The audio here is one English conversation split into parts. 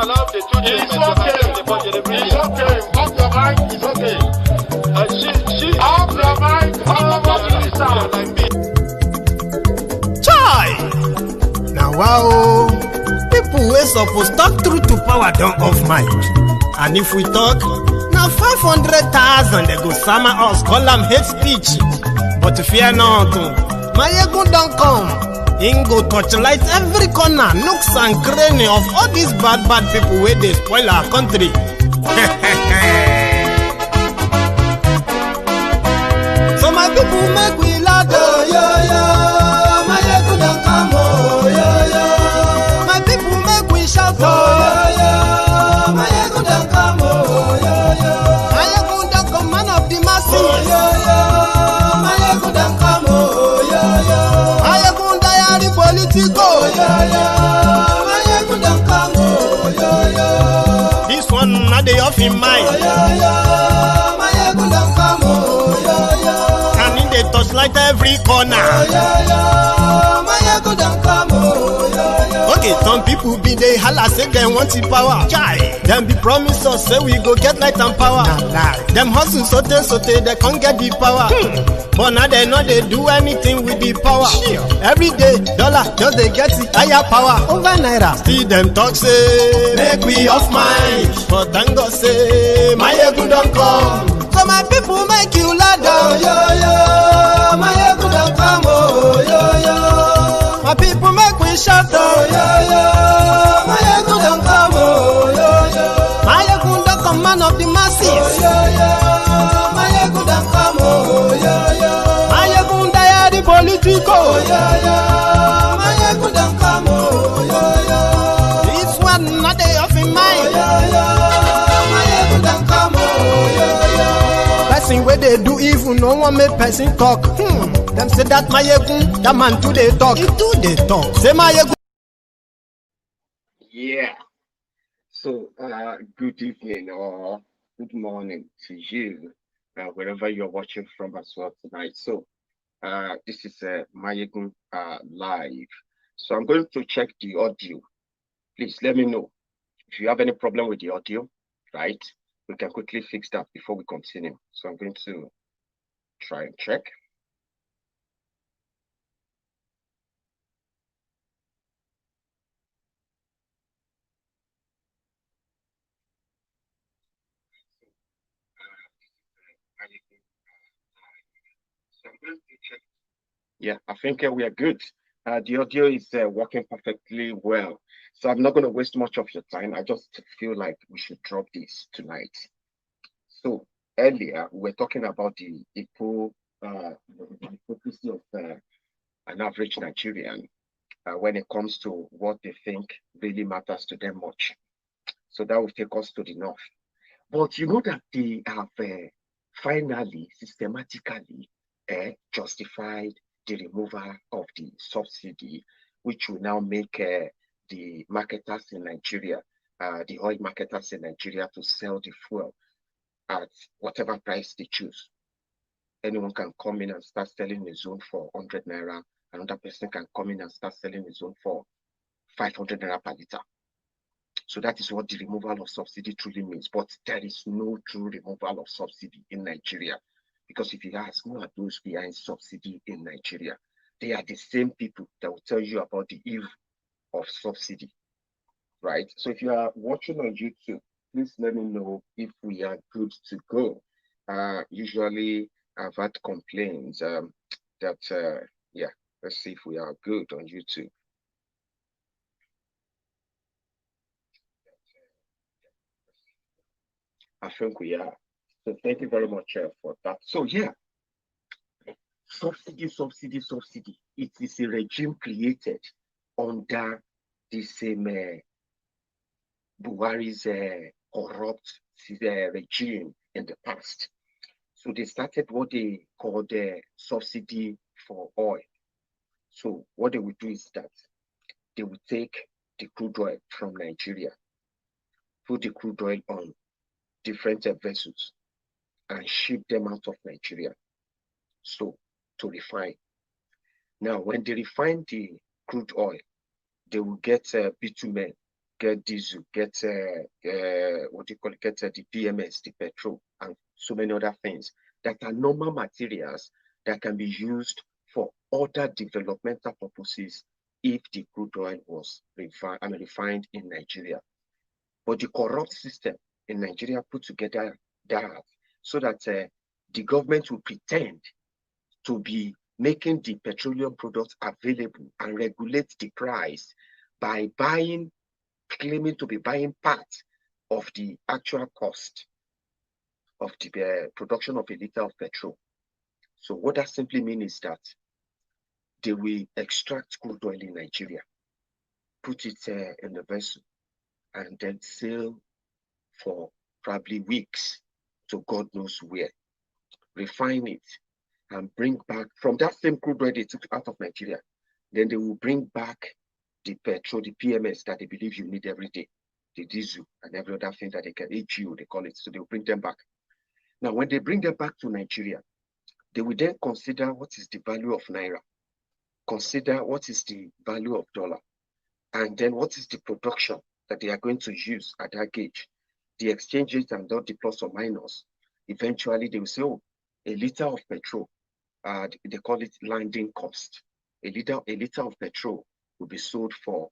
allow the children it's okay. It's okay. Off your mind. It's okay. Off your mind. Chai! Now wow, people wey suppose talk truth to power don't off mic. And if we talk, now 500,000 they go summer us, call them hate speech. But fear not, Maiyegun don't come. Him go torchlight every corner, nooks and cranny of all these bad people where they spoil our country. So my people make we loud, oh, yo, yo. Maiyegun don't come, oh, yo, yo. My people make we shout, oh, yo, yo. Maiyegun don't come, oh, yo, yo. Maiyegun don't come, man of the masses, oh, yo, yo. Maiyegun don't come, oh, yo, yo. Maiyegun diary politico, oh, yo, yo. Maiyegun don't come, oh, yo, yo. This one not the off in mind, oh, yo, yo. Maiyegun don't come, oh, yo, yo. And in the touchlight every corner, oh, yo, yo. Maiyegun don't come, oh, yo, yo. Okay, some people be they holla say they want the power. Chai. Them be promise us say we go get light and power. Nah. Them hustle sote they can't get the power. But now they know they do anything with the power. Every day, dollar just they get the higher power over naira. See them talk say make we off mind. But thank God say Maiyegun don't come. So my people make you louder, oh, yo, yo. Maiyegun don't come, oh, yo, yo. My people make we shout, oh, yo, yo. Maiyegun don't come, oh, yo, yo. Maiyegun don't come, man of the masses, oh, yo, yo. Maiyegun don't come, oh, yo, yo. Maiyegun diary politico, oh, yo, yo. Maiyegun don't come, oh, yo, yo. This one not they off in mind, oh, yo, yo. Maiyegun don't come, oh, yo, yo. Person where they do evil, no one make person talk. Them say that Maiyegun, that man too they talk. He too they talk. Say Maiyegun. Yeah. So, good evening or good morning to you, wherever you're watching from as well tonight. So, this is Maiyegun live. So, I'm going to check the audio. Please let me know if you have any problem with the audio, right? We can quickly fix that before we continue. So, I'm going to try and check. Yeah, I think we are good. The audio is working perfectly well. So I'm not going to waste much of your time. I just feel like we should drop this tonight. So earlier, we were talking about the hypocrisy of an average Nigerian when it comes to what they think really matters to them much. So that will take us to the north. But you know that they have finally, systematically justified the removal of the subsidy, which will now make the marketers in Nigeria, the oil marketers in Nigeria, to sell the fuel at whatever price they choose. Anyone can come in and start selling his own for 100 naira. Another person can come in and start selling his own for 500 naira per liter. So that is what the removal of subsidy truly means. But there is no true removal of subsidy in Nigeria. Because if you ask who are those behind subsidy in Nigeria, they are the same people that will tell you about the evil of subsidy, right? So if you are watching on YouTube, please let me know if we are good to go. Usually I've had complaints that, yeah, let's see if we are good on YouTube. I think we are. So thank you very much for that. So yeah, subsidy. It is a regime created under the same Buhari's corrupt regime in the past. So they started what they called the subsidy for oil. So what they would do is that they would take the crude oil from Nigeria, put the crude oil on different vessels, and ship them out of Nigeria, so to refine. Now, when they refine the crude oil, they will get bitumen get diesel, get what do you call it, get the PMS, the petrol, and so many other things that are normal materials that can be used for other developmental purposes if the crude oil was refined in Nigeria. But the corrupt system in Nigeria put together that so that the government will pretend to be making the petroleum products available and regulate the price by claiming to be buying part of the actual cost of the production of a liter of petrol. So what that simply means is that they will extract crude oil in Nigeria, put it in the vessel, and then sail for probably weeks to God knows where, refine it, and bring back from that same crude oil they took out of Nigeria. Then they will bring back the petrol, the PMS that they believe you need every day, the diesel and every other thing that they can, HU they call it. So they'll bring them back. Now, when they bring them back to Nigeria, they will then consider what is the value of Naira, consider what is the value of dollar, and then what is the production that they are going to use at that gauge, the exchange rate and not the plus or minus. Eventually, they will say, oh, a liter of petrol, they call it landing cost. A liter of petrol will be sold for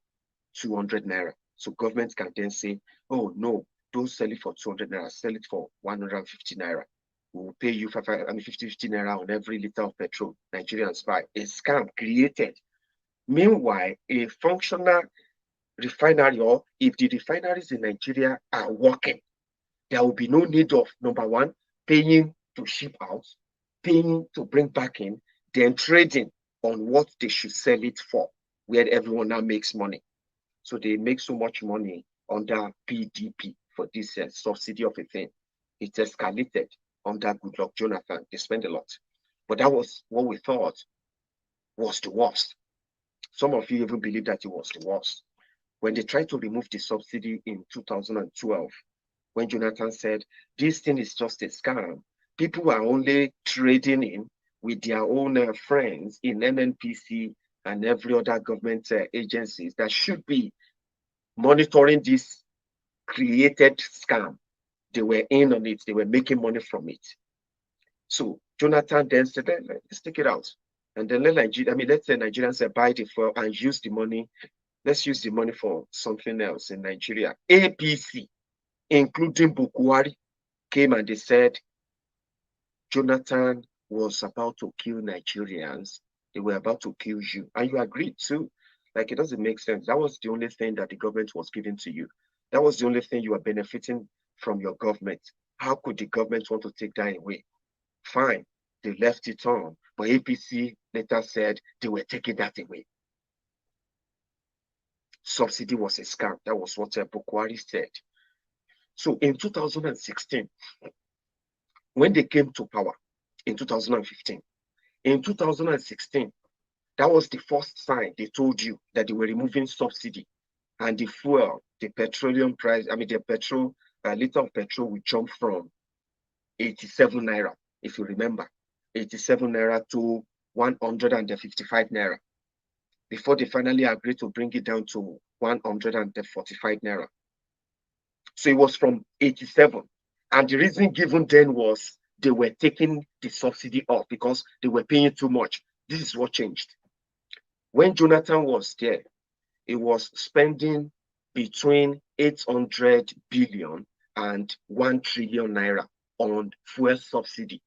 200 naira. So government can then say, oh no, don't sell it for 200 naira, sell it for 150 naira. We will pay you 50 naira on every liter of petrol. Nigerians buy. A scam created. Meanwhile, a functional refinery, or if the refineries in Nigeria are working, there will be no need of, number one, paying to ship out, paying to bring back in, then trading on what they should sell it for, where everyone now makes money. So they make so much money under PDP for this subsidy of a thing. It escalated under Goodluck Jonathan. They spent a lot. But that was what we thought was the worst. Some of you even believe that it was the worst. When they tried to remove the subsidy in 2012, when Jonathan said, this thing is just a scam, people are only trading in with their own friends in NNPC and every other government agencies that should be monitoring this created scam. They were in on it. They were making money from it. So Jonathan then said, let's take it out. And then let's say Nigerians buy the fuel and use the money. Let's use the money for something else in Nigeria. APC, including Bukwari, came and they said Jonathan was about to kill Nigerians. They were about to kill you. And you agreed too. Like, it doesn't make sense. That was the only thing that the government was giving to you. That was the only thing you were benefiting from your government. How could the government want to take that away? Fine, they left it on. But APC later said they were taking that away. Subsidy was a scam. That was what Bukwari said. So in 2016, when they came to power in 2015, in 2016, that was the first sign they told you that they were removing subsidy, and the fuel, the petroleum price, the petrol, a liter of petrol will jump from 87 naira, if you remember, 87 naira to 155 naira, before they finally agreed to bring it down to 145 naira. So it was from 87. And the reason given then was they were taking the subsidy off because they were paying too much. This is what changed. When Jonathan was there, he was spending between 800 billion and 1 trillion naira on fuel subsidy.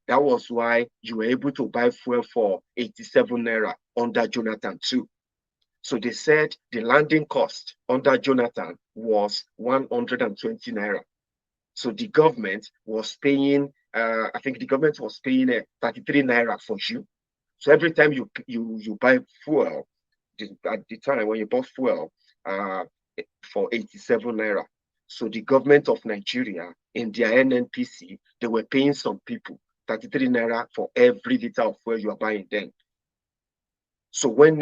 That was why you were able to buy fuel for 87 naira under Jonathan too. So they said the landing cost under Jonathan was 120 naira. So the government was paying, I think the government was paying 33 naira for you. So every time you buy fuel, at the time when you bought fuel for 87 naira, so the government of Nigeria in their NNPC, they were paying some people 33 naira for every liter of fuel you are buying then. So when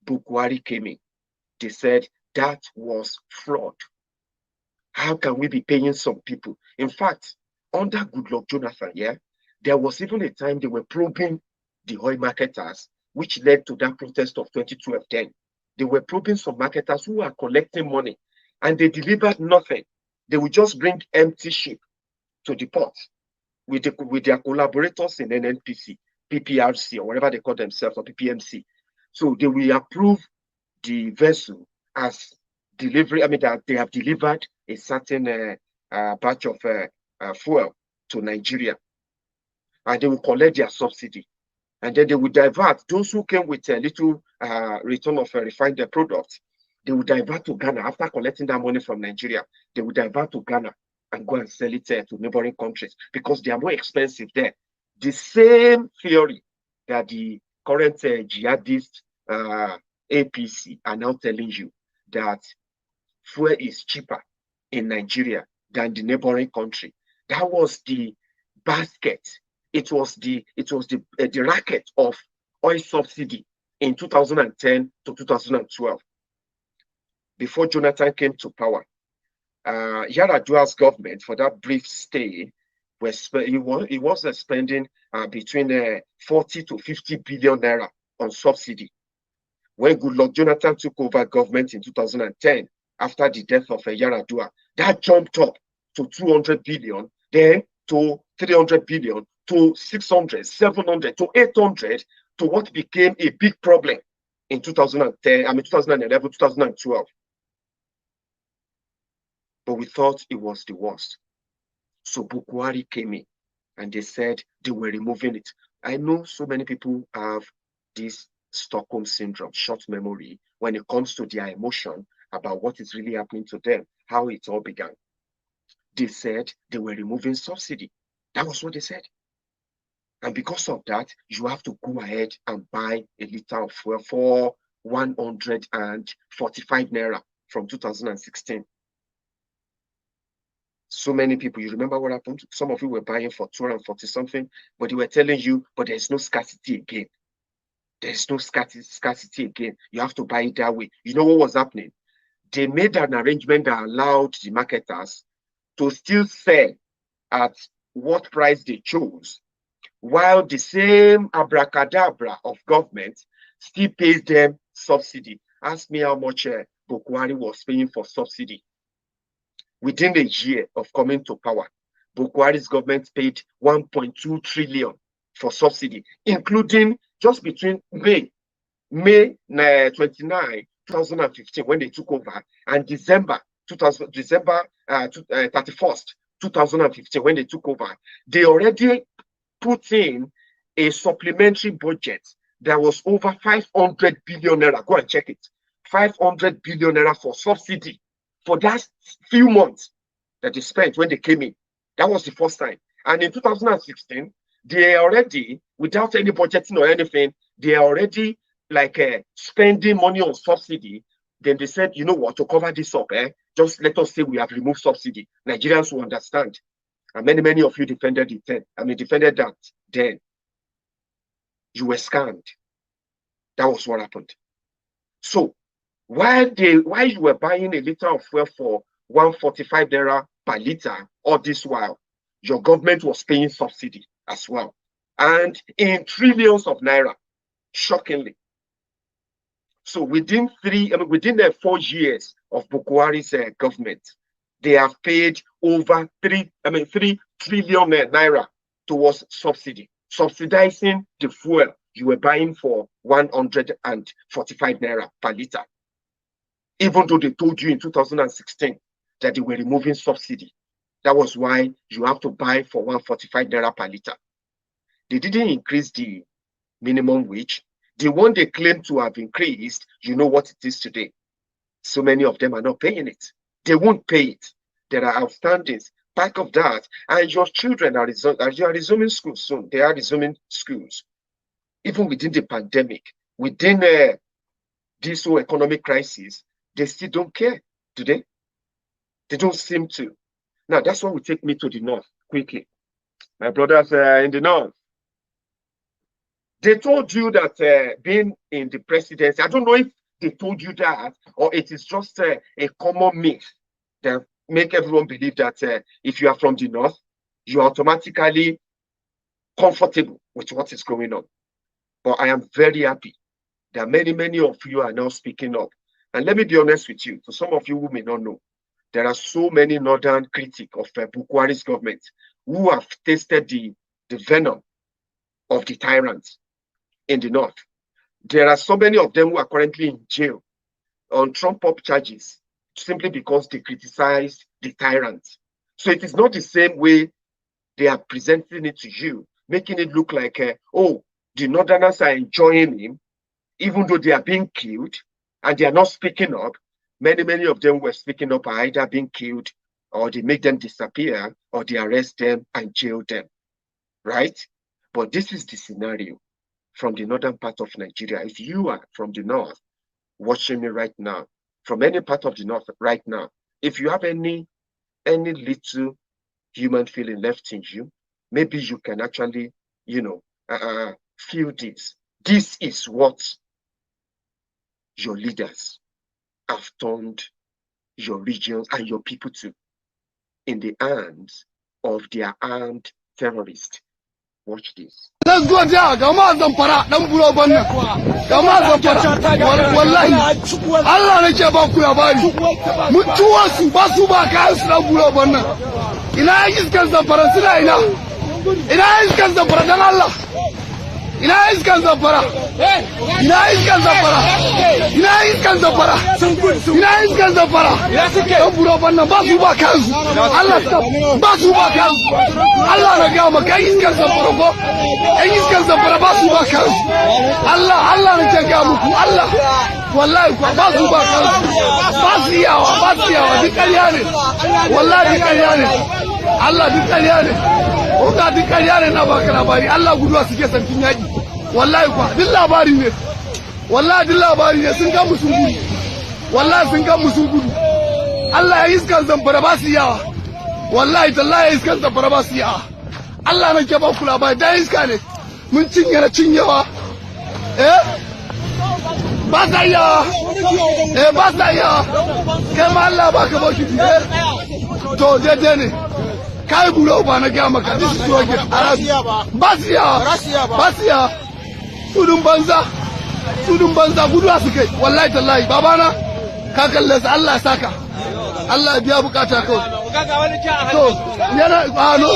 Bukwari came in, they said that was fraud. How can we be paying some people? In fact, under Goodluck Jonathan, there was even a time they were probing the oil marketers, which led to that protest of 2012 then. They were probing some marketers who are collecting money, and they delivered nothing. They would just bring empty ship to the port with their collaborators in NNPC, PPRC, or whatever they call themselves, or PPMC. So they will approve the vessel as delivery. I mean, that they have delivered a certain batch of fuel to Nigeria, and they will collect their subsidy. And then they will divert those who came with a little return of refined products. They will divert to Ghana after collecting that money from Nigeria. They will divert to Ghana and go and sell it to neighboring countries because they are more expensive there. The same theory that the current jihadist APC are now telling you, that fuel is cheaper in Nigeria than the neighboring country. That was the basket. It was the racket of oil subsidy in 2010 to 2012. Before Jonathan came to power, Yar'Adua's government, for that brief stay, was spending between 40 to 50 billion naira on subsidy. When Goodluck Jonathan took over government in 2010, after the death of Yar'Adua, that jumped up to 200 billion, then to 300 billion, to 600, 700, to 800, to what became a big problem in 2011, 2012. But we thought it was the worst. So Bukwari came in and they said they were removing it. I know so many people have this Stockholm syndrome, short memory, when it comes to their emotion about what is really happening to them, how it all began. They said they were removing subsidy. That was what they said. And because of that, you have to go ahead and buy a liter of fuel for 145 naira from 2016. So many people, you remember what happened? Some of you were buying for 240 something, but they were telling you, but there's no scarcity again. There's no scarcity again. You have to buy it that way. You know what was happening? They made an arrangement that allowed the marketers to still sell at what price they chose, while the same abracadabra of government still pays them subsidy. Ask me how much Bukwari was paying for subsidy. Within a year of coming to power, Bukwari's government paid 1.2 trillion for subsidy, including just between May 29, 2015, when they took over, and December 31st, 2015, when they took over. They already put in a supplementary budget that was over 500 billion naira. Go and check it. 500 billion naira for subsidy for that few months that they spent when they came in. That was the first time. And in 2016, they already, without any budgeting or anything, they are already like spending money on subsidy. Then they said, you know what, to cover this up, just let us say we have removed subsidy. Nigerians will understand. And many of you defended it then. Defended that then. You were scammed. That was what happened. So while you were buying a liter of fuel for 145 naira per liter, all this while, your government was paying subsidy as well. And in trillions of naira, shockingly. So within 4 years of Bukwari's government, they have paid over 3 trillion naira towards subsidy, subsidizing the fuel you were buying for 145 naira per liter. Even though they told you in 2016 that they were removing subsidy. That was why you have to buy for 145 naira per liter. They didn't increase the minimum wage. The one they claim to have increased, you know what it is today. So many of them are not paying it. They won't pay it. There are outstandings. Back of that, and your children are resuming school soon. They are resuming schools. Even within the pandemic, within this whole economic crisis, they still don't care today. They don't seem to. Now, that's what will take me to the north quickly. My brothers in the north. They told you that being in the presidency, I don't know if they told you that, or it is just a common myth that make everyone believe that if you are from the north, you are automatically comfortable with what is going on. But I am very happy There are many of you are now speaking up. And let me be honest with you, for some of you who may not know, there are so many northern critics of Bukwari's government who have tasted the venom of the tyrants in the north. There are so many of them who are currently in jail on Trump-up charges simply because they criticized the tyrants. So it is not the same way they are presenting it to you, making it look like, oh, the northerners are enjoying him, even though they are being killed, and they are not speaking up. Many of them were speaking up, are either being killed, or they make them disappear, or they arrest them and jail them, right? But this is the scenario from the northern part of Nigeria. If you are from the north, watching me right now, from any part of the north right now, if you have any little human feeling left in you, maybe you can actually, feel this. This is what your leaders have turned your regions and your people to, in the hands of their armed terrorists. Watch this. Let's go there. Gama Zampara, dan bulo banna. Gama Zampara. Wallahi. Allah ne ke ba ku labari. Mutuwa su ba su ba kayan su dan bulo banna. Ina iskan Zampara suna ina. Ina iskan Zampara dan Allah. Ina iskan Zampara. Ina iskan Zampara. Ina iskan Zampara. Ina iskan Zampara. Dan bulo banna ba su ba kayan su. Allah ba su ba kayan su. Allah na ga maka iskan Zampara ko. Yan iskan Zamfara ba su ba kansu. Allah ne ke ga muku Allah. Wallahi ko ba su ba kansu. Ba su yawa duk ƙarya ne. Wallahi duk ƙarya ne. Allah duk ƙarya ne. Ko ga duk ƙarya ne na baka labari. Allah guduwa suke sarkin yaƙi. Wallahi ko duk labari ne. Wallahi duk labari ne sun ga musu gudu. Wallahi sun ga musu gudu. Allah ya iskan Zamfara ba su yawa. Wallahi tallahi ya iskan Zamfara ba su yawa. Allah ne ke ba ku labari da iska ne mun cinyewa ba sa yawa ba sa yawa kai ma Allah ba ka baki to daidai ne kai bulo ba na ga maka this is your gift ba su yawa tudun banza guduwa su kai wallahi tallahi babana ka kalle su Allah ya saka Allah ya biya bukata kawai to yana ano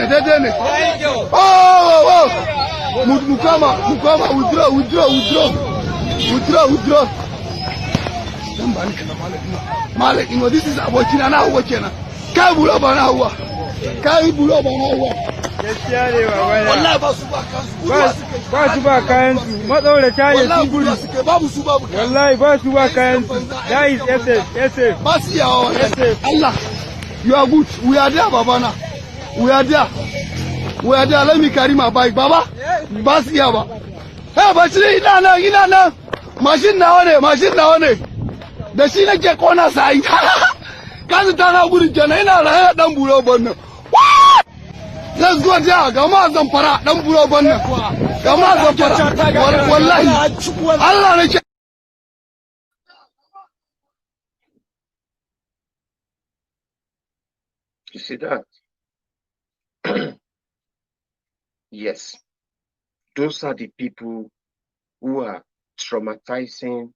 daidai ne mu kama withdraw dan ba ni kana malakin this is abokina na hawa kenan kai bulo ba na hawa gaskiya ne wallahi ba su ba kayan su matsaurata ne su gudu babu su babu wallahi ba su ba kayan su that is SF ba su yawa Allah you are good we are there babana we are there let me carry my bike baba ba su yawa ba shi ina nan mashin nawa ne da shi nake kona sai kazu ta na gudu kenan ina raye dan bulo bannan let's go there gama Zamfara dan bulo bannan gama Zamfara wallahi Allah ne ke You see that? Yes, those are the people who are traumatizing,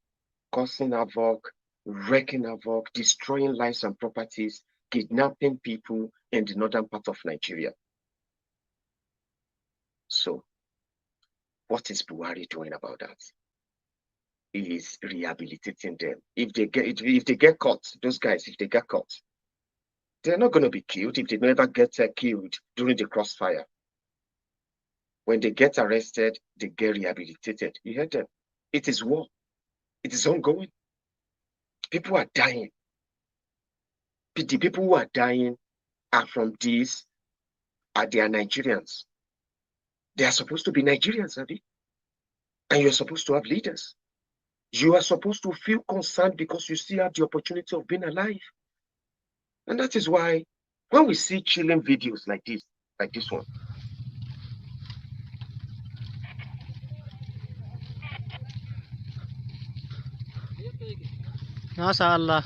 causing havoc, wreaking havoc, destroying lives and properties, kidnapping people in the northern part of Nigeria. So, what is Buhari doing about that? He is rehabilitating them. If they get caught, those guys, if they get caught, they're not going to be killed if they never get killed during the crossfire. When they get arrested, they get rehabilitated. You heard them. It is war. It is ongoing. People are dying. The people who are dying are from these, they are Nigerians. They are supposed to be Nigerians, Abi. And you're supposed to have leaders. You are supposed to feel concerned because you still have the opportunity of being alive. And that is why when we see chilling videos like this one, MashaAllah.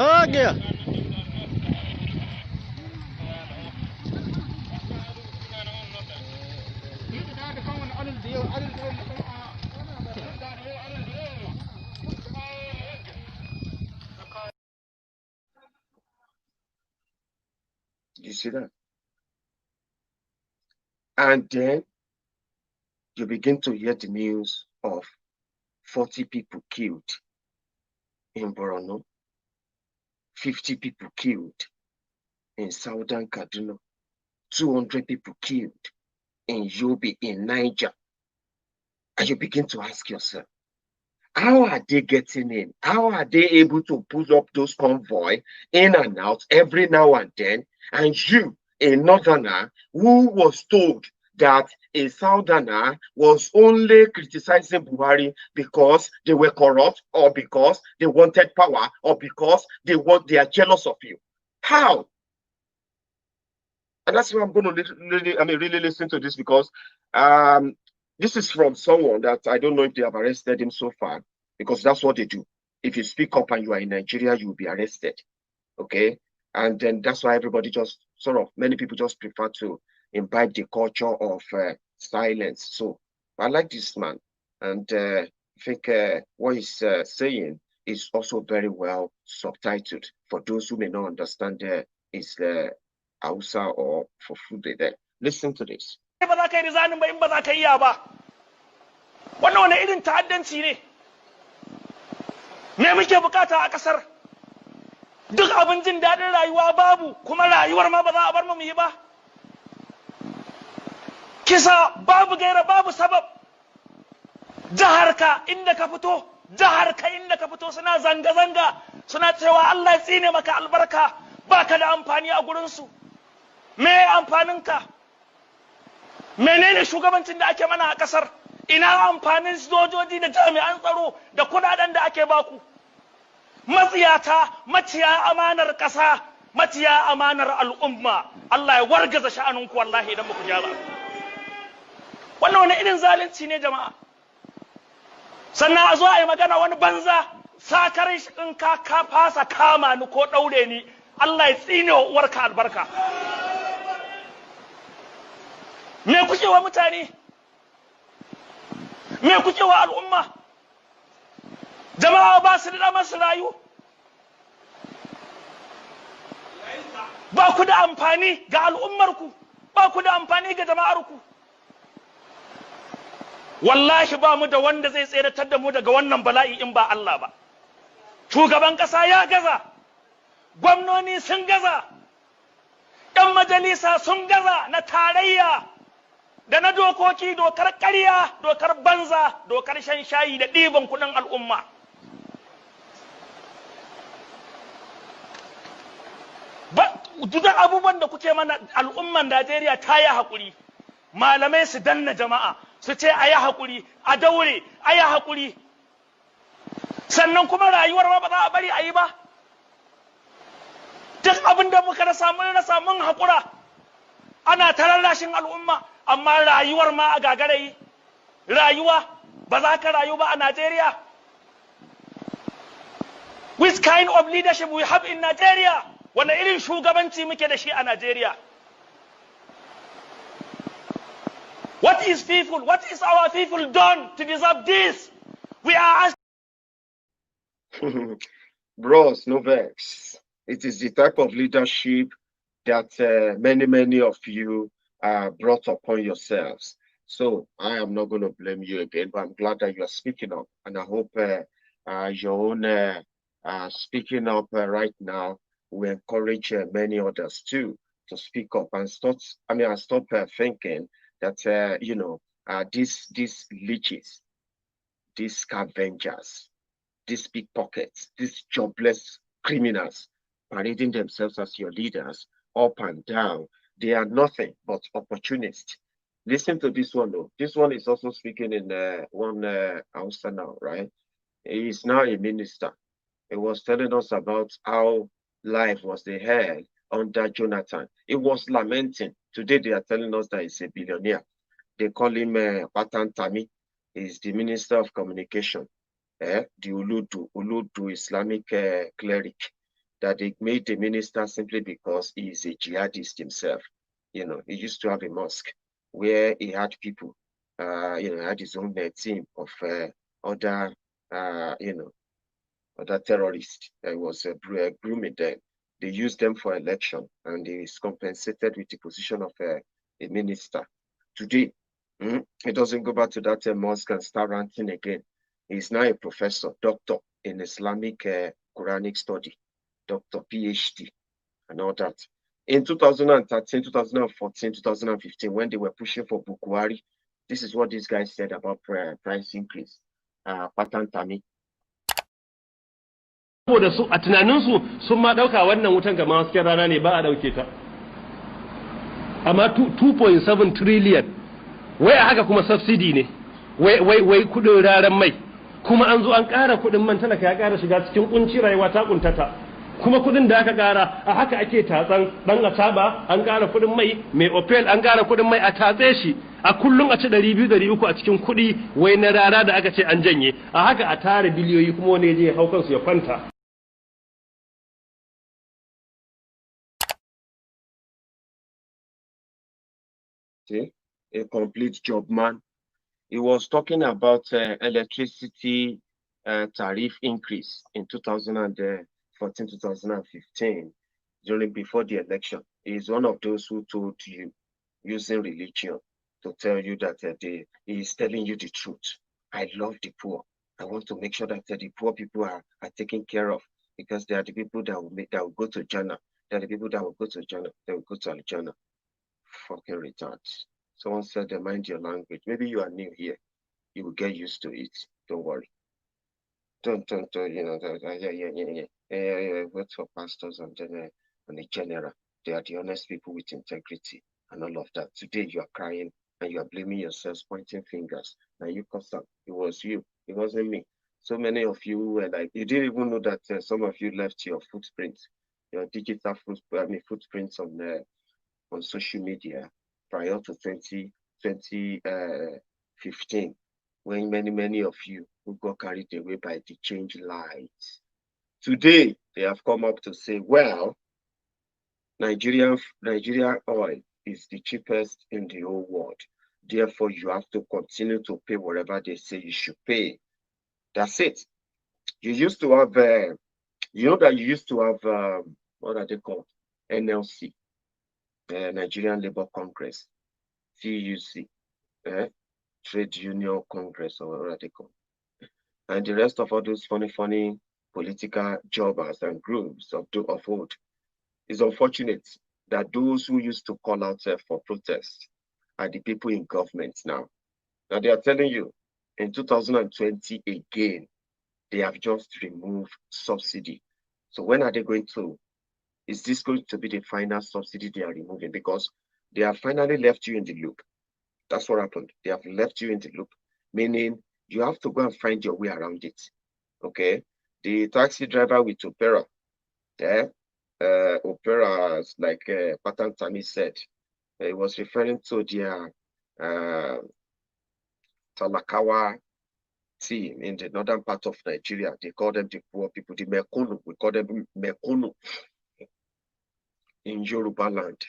Okay. You see that? And then you begin to hear the news of 40 people killed in Borno, 50 people killed in Southern Kaduna, 200 people killed in Yobe, in Niger. And you begin to ask yourself, how are they getting in? How are they able to pull up those convoy in and out every now and then? And you, a northerner who was told that a southerner was only criticizing Buhari because they were corrupt, or because they wanted power, or because they are jealous of you. How? And that's why I'm going to really listen to this, because this is from someone that I don't know if they have arrested him so far, because that's what they do. If you speak up and you are in Nigeria, you will be arrested. Okay? And then that's why everybody just many people just prefer to imbibe the culture of silence. So I like this man. And I think what he's saying is also very well subtitled for those who may not understand is Hausa or for food there. Listen to this. Wannan wani irin ta'addanci ne? Me muke bukata a kasar? Duk abin jin daɗin rayuwa babu, kuma rayuwar ma ba za a bar mu yi ba. Kisa babu gaira babu sabab. Jaharka inda ka fito suna zanga-zanga, suna cewa Allah ya tsine maka albarka, baka da amfani a gurinsu. Me amfaninka? Menene shugabancin da ake mana a kasar? Ina amfanin sojoji da jami'an tsaro da kudaden da ake baku? Matsiyata, maciya amanar ƙasa, maciya amanar al'umma. Allah ya wargaza sha'aninku wallahi idan muku jaba. Wannan wani irin zalunci ne jama'a? Sannan a zo a yi magana wani banza, sakarai shi in ka fasa kama ni ko ɗaure ni, Allah ya tsine wa uwarka albarka. Me kuke wa mutane? Me kuke wa al'umma? Jama'a ba su da masu rayu? Ba ku da amfani ga al'ummarku, ba ku da amfani ga jama'arku. Wallahi ba mu da wanda zai tseratar da mu daga wannan bala'i in ba Allah ba. Shugaban ƙasa ya gaza, gwamnoni sun gaza, ‘yan majalisa sun gaza na tarayya da na dokoki, dokar ƙarya, dokar banza, dokar shan shayi da ɗiban kuɗin al'umma. Duk abubuwan da kuke mana al'umman Najeriya ta yi haƙuri, malamai su danna jama'a, su ce a yi haƙuri, a daure, a yi haƙuri. Sannan kuma rayuwar ma ba za a bari a yi ba. Duk abin da muka rasa mun haƙura, ana ta rarrashin al'umma, amma rayuwar ma a gagara yi. Rayuwa ba za ka rayu ba a Najeriya. Which kind of leadership we have in Nigeria? Wane irin shugabanci muke da shi a Najeriya? What is our people done to deserve this? We are asking. Bros, no vex. It is the type of leadership that many of you brought upon yourselves. So I am not going to blame you again, but I'm glad that you are speaking up. And I hope your own speaking up right now will encourage many others too to speak up and stop thinking that these leeches, these scavengers, these pickpockets, these jobless criminals parading themselves as your leaders up and down, they are nothing but opportunists. Listen to this one though. This one is also speaking in one Hausa now, right? He is now a minister. He was telling us about how life was the hell under Jonathan. He was lamenting. Today they are telling us that he's a billionaire. They call him Patan Tami. He's the Minister of Communication. The Uludu Islamic Cleric. that they made the minister simply because he is a jihadist himself. You know, he used to have a mosque where he had people, you know, had his own team of other, you know, other terrorists. He was grooming them. They used them for election, and he is compensated with the position of a minister. Today, he doesn't go back to that mosque and start ranting again. He's now a professor, doctor in Islamic Quranic study, doctor, PhD, and all that. In 2013, 2014, 2015, when they were pushing for Bukhari, this is what these guys said about price increase. Pattern Tami. Saboda su a tunaninsu sun ma ɗauka wannan wutan kamar hasken rana ne ba a ɗauke ta. Amma 2.7 trillion, wai a haka kuma subsidy ne, wai kudin raran mai, kuma an zo an ƙara kudin man talaka ya ƙara shiga cikin kunci rayuwa ta kuntata. Kuma kudin da aka ƙara a haka ake tatsan dan ataba an ƙara kudin mai opel an ƙara kudin mai a tatse shi a kullum a ci 200-300 a cikin kudi wai na rara da aka ce an janye a haka a tara biliyoyi kuma wani ya je hau kansu ya kwanta. A complete job man. He was talking about electricity tariff increase in 2014, 2015, before the election. He is one of those who told you, using religion, to tell you that he is telling you the truth. I love the poor. I want to make sure that the poor people are taken care of, because they are the people that will go to Jannah. They are the people that will go to Jannah. They will go to Al-Jannah. Fucking retards. Someone said they mind your language. Maybe you are new here. You will get used to it. Don't worry. Don't you know, wait for pastors and the general. They are the honest people with integrity and all of that. Today you are crying and you are blaming yourselves, pointing fingers. Now you cause up. It was you. It wasn't me. So many of you were like, you didn't even know that some of you left your footprints, your digital footprints on social media prior to 2015, when many of you who got carried away by the change lights. Today, they have come up to say, well, Nigeria oil is the cheapest in the whole world. Therefore, you have to continue to pay whatever they say you should pay. That's it. You used to have, you know that you used to have, what are they called? NLC. Nigerian Labour Congress, TUC, Trade Union Congress, or what they call, and the rest of all those funny political jobbers and groups of old. It's unfortunate that those who used to call out for protest are the people in government now. Now they are telling you, in 2020 again, they have just removed subsidy. So when are they going to? Is this going to be the final subsidy they are removing? Because they have finally left you in the loop. That's what happened. They have left you in the loop, meaning you have to go and find your way around it. Okay? The taxi driver with Opera, Opera, like Patan Tami said, he was referring to their Talakawa team in the northern part of Nigeria. They call them the poor people, the Mekunu. We call them Mekunu in Yoruba land.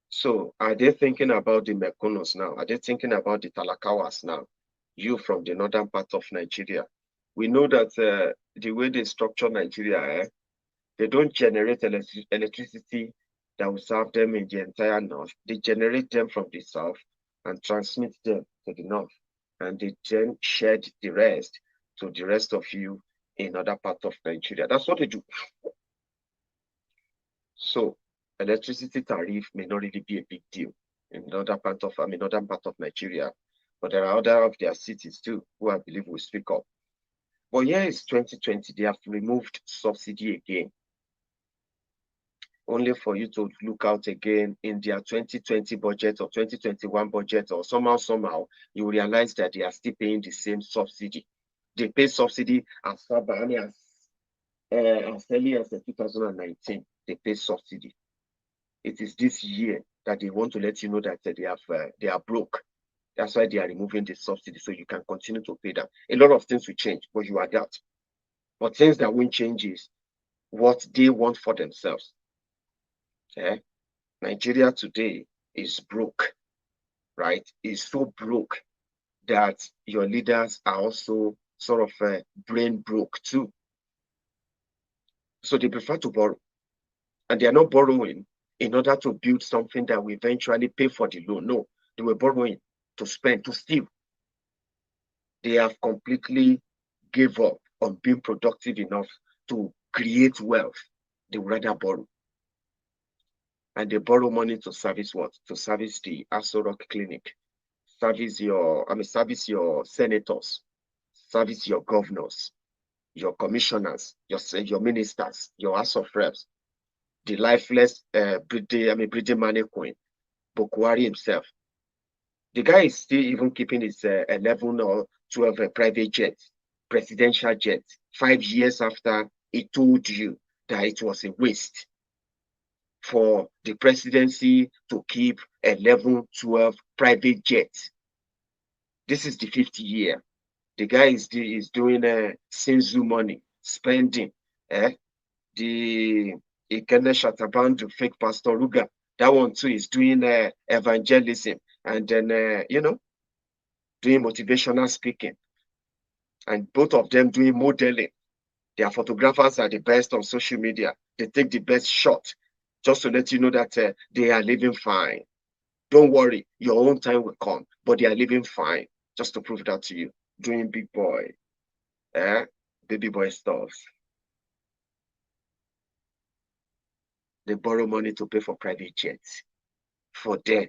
So are they thinking about the Mekonos now? Are they thinking about the Talakawas now? You from the northern part of Nigeria. We know that the way they structure Nigeria, they don't generate electricity that will serve them in the entire north. They generate them from the south and transmit them to the north. And they then shed the rest to the rest of you in other part of Nigeria. That's what they do. So electricity tariff may not really be a big deal in northern part of Nigeria, but there are other of their cities too who I believe will speak up. But here is 2020, they have removed subsidy again, only for you to look out again in their 2020 budget or 2021 budget, or somehow you realize that they are still paying the same subsidy. They pay subsidy as early as 2019. They pay subsidy. It is this year that they want to let you know that they are broke. That's why they are removing the subsidy, so you can continue to pay them. A lot of things will change, but you adapt. But things that won't change is what they want for themselves. Okay? Nigeria today is broke, right? Is so broke that your leaders are also sort of brain broke too. So they prefer to borrow. And they are not borrowing in order to build something that will eventually pay for the loan. No, they were borrowing to spend, to steal. They have completely gave up on being productive enough to create wealth. They would rather borrow. And they borrow money to service what? To service the Aso Rock Clinic, service your senators, service your governors, your commissioners, your ministers, your House of Reps, the lifeless British money queen, Bokwari himself. The guy is still even keeping his 11 or 12 private jets, presidential jets, 5 years after he told you that it was a waste for the presidency to keep 11, 12 private jets. This is the 5th year. The guy is doing Sinzu money, spending. The Ikene Shatabandu, fake Pastor Ruga, that one too is doing evangelism and then, doing motivational speaking. And both of them doing modeling. Their photographers are the best on social media. They take the best shot just to let you know that they are living fine. Don't worry, your own time will come, but they are living fine. Just to prove that to you. Doing big boy, baby boy stuff. They borrow money to pay for private jets. For them,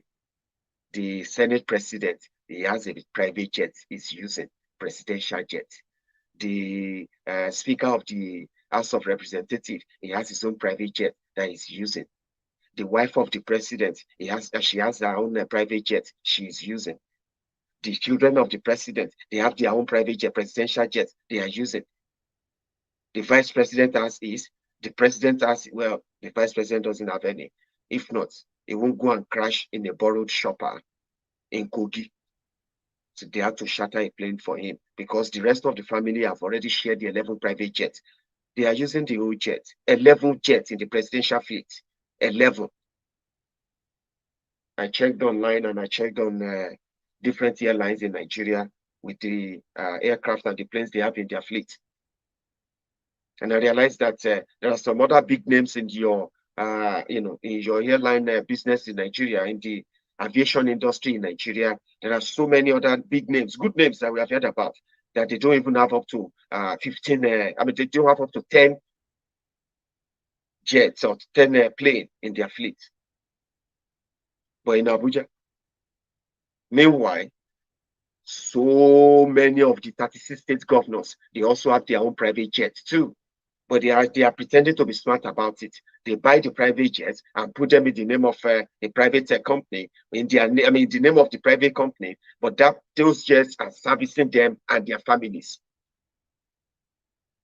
the Senate president, he has a private jet he's using, presidential jet. The Speaker of the House of Representatives, he has his own private jet that he's using. The wife of the president, she has her own private jet she is using. The children of the president, they have their own private jet, presidential jet they are using. The vice president has his. The president has, well, the vice president doesn't have any. If not, he won't go and crash in a borrowed shopper in Kogi. So they have to charter a plane for him because the rest of the family have already shared the 11 private jets. They are using the old jet, 11 jets in the presidential fleet, 11. I checked online and I checked on different airlines in Nigeria with the aircraft and the planes they have in their fleet. And I realized that there are some other big names in your, in your airline business in Nigeria, in the aviation industry in Nigeria. There are so many other big names, good names that we have heard about, that they don't even have up to 15, they don't have up to 10 jets or 10 planes in their fleet. But in Abuja, meanwhile, so many of the 36 state governors, they also have their own private jets too. But they are pretending to be smart about it. They buy the private jets and put them in the name of a private company, in the name of the private company. But those jets are servicing them and their families.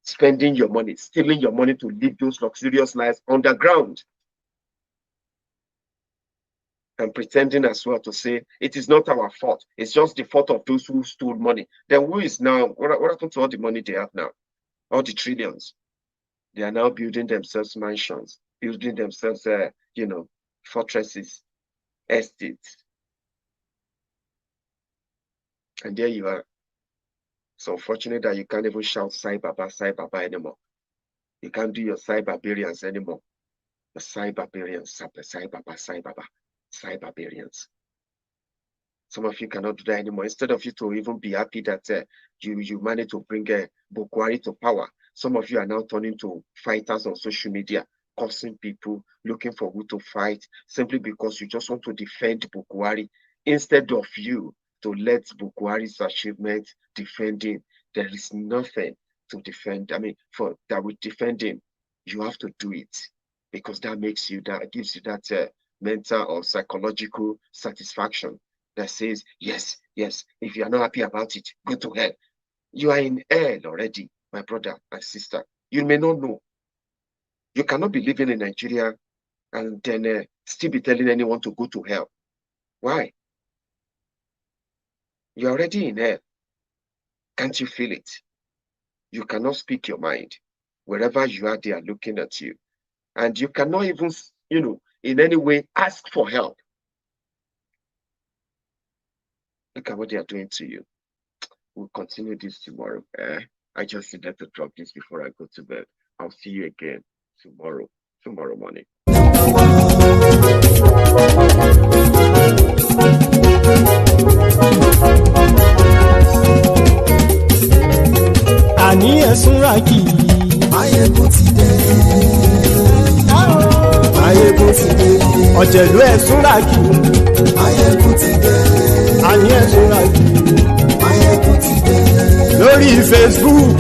Spending your money, stealing your money to live those luxurious lives underground. And pretending as well to say it is not our fault. It's just the fault of those who stole money. Then who is now? What happened to all the money they have now? All the trillions. They are now building themselves mansions, building themselves, fortresses, estates. And there you are. It's unfortunate that you can't even shout Sai Baba anymore. You can't do your Sai Barbarians anymore. The Sai Barbarians, Sai Barbarians. Some of you cannot do that anymore. Instead of you to even be happy that you managed to bring Bokwari to power, some of you are now turning to fighters on social media, cursing people, looking for who to fight, simply because you just want to defend Bokwari, instead of you to let Bokwari's achievement defend him. There is nothing to defend. That will defend him. You have to do it because that gives you that mental or psychological satisfaction that says, yes, if you are not happy about it, go to hell. You are in hell already, my brother and sister. You may not know. You cannot be living in Nigeria and then still be telling anyone to go to hell. Why? You're already in hell. Can't you feel it? You cannot speak your mind. Wherever you are, they are looking at you. And you cannot even, in any way ask for help. Look at what they are doing to you. We'll continue this tomorrow. I just needed to drop this before I go to bed. I'll see you again tomorrow morning. Àní ẹ̀sùn ràkì. Maiyegun ti dé. Maiyegun ti dé. Ọ̀jẹ̀lú ẹ̀sùn ràkì. Maiyegun ti dé. Àní ẹ̀sùn ràkì. Maiyegun ti dé. Lórí Facebook.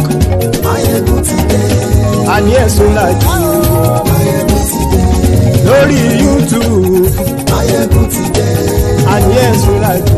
Maiyegun ti dé. Àní ẹ̀sùn ràkì. Maiyegun ti dé. Lórí YouTube. Maiyegun ti dé. Àní ẹ̀sùn ràkì.